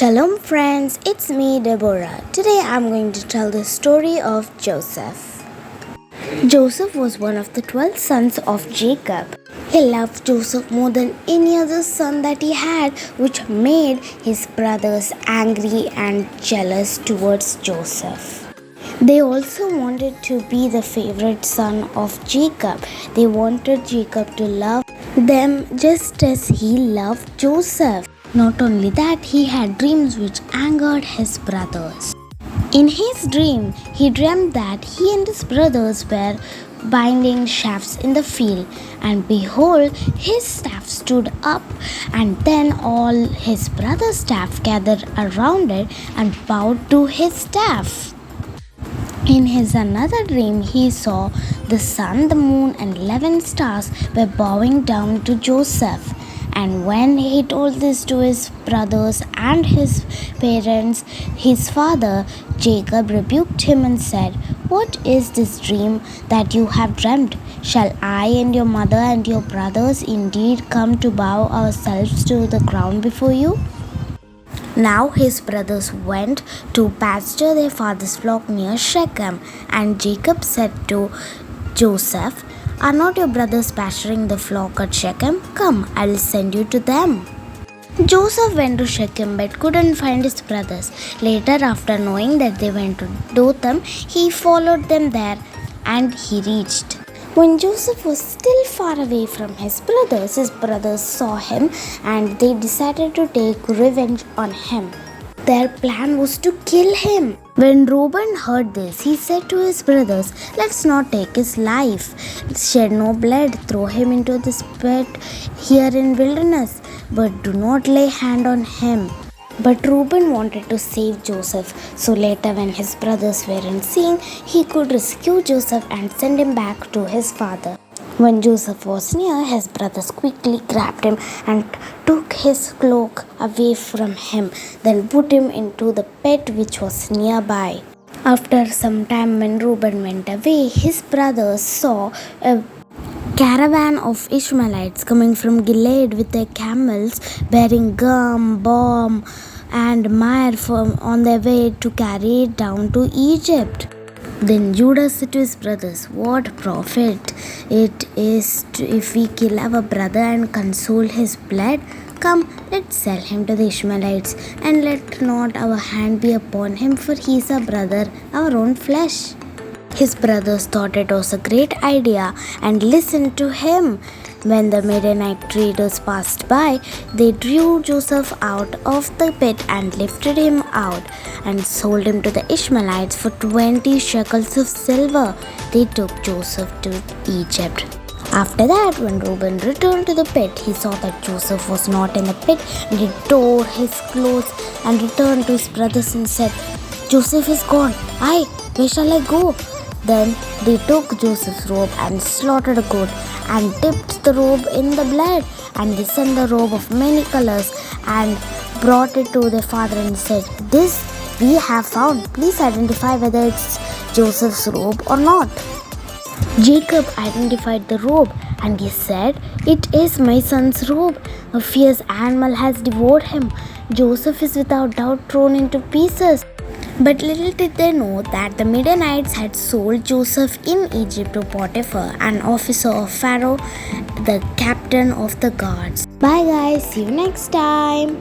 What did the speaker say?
Shalom friends, it's me Deborah. Today I'm going to tell the story of Joseph. Joseph was one of the 12 sons of Jacob. He loved Joseph more than any other son that he had, which made his brothers angry and jealous towards Joseph. They also wanted to be the favorite son of Jacob. They wanted Jacob to love them just as he loved Joseph. Not only that, he had dreams which angered his brothers. In his dream, he dreamt that he and his brothers were binding shafts in the field, and behold, his staff stood up, and then all his brothers' staff gathered around it and bowed to his staff. In his another dream, he saw the sun, the moon, and 11 stars were bowing down to Joseph. And when he told this to his brothers and his parents, his father Jacob rebuked him and said, "What is this dream that you have dreamt? Shall I and your mother and your brothers indeed come to bow ourselves to the ground before you?" Now his brothers went to pasture their father's flock near Shechem, and Jacob said to Joseph, "Are not your brothers pasturing the flock at Shechem? Come, I will send you to them." Joseph went to Shechem but couldn't find his brothers. Later, after knowing that they went to Dothan, he followed them there, and he reached. When Joseph was still far away from his brothers saw him, and they decided to take revenge on him. Their plan was to kill him. When Reuben heard this, he said to his brothers, "Let's not take his life. Shed no blood. Throw him into this pit here in wilderness, but do not lay hand on him." But Reuben wanted to save Joseph, so later when his brothers weren't seeing, he could rescue Joseph and send him back to his father. When Joseph was near, his brothers quickly grabbed him and took his cloak away from him, then put him into the pit which was nearby. After some time, when Reuben went away, his brothers saw a caravan of Ishmaelites coming from Gilead with their camels bearing gum, balm, and myrrh on their way to carry it down to Egypt. Then Judah said to his brothers, "What profit it is if we kill our brother and console his blood? Come, let's sell him to the Ishmaelites, and let not our hand be upon him, for he is our brother, our own flesh." His brothers thought it was a great idea and listened to him. When the Midianite traders passed by, they drew Joseph out of the pit and lifted him out and sold him to the Ishmaelites for 20 shekels of silver. They took Joseph to Egypt. After that, when Reuben returned to the pit, he saw that Joseph was not in the pit, and he tore his clothes and returned to his brothers and said, "Joseph is gone. Where shall I go?" Then they took Joseph's robe and slaughtered a goat and dipped the robe in the blood, and they sent the robe of many colors and brought it to their father and said, "This we have found. Please identify whether it's Joseph's robe or not." Jacob identified the robe, and he said, "It is my son's robe. A fierce animal has devoured him. Joseph is without doubt thrown into pieces." But little did they know that the Midianites had sold Joseph in Egypt to Potiphar, an officer of Pharaoh, the captain of the guards. Bye guys, see you next time.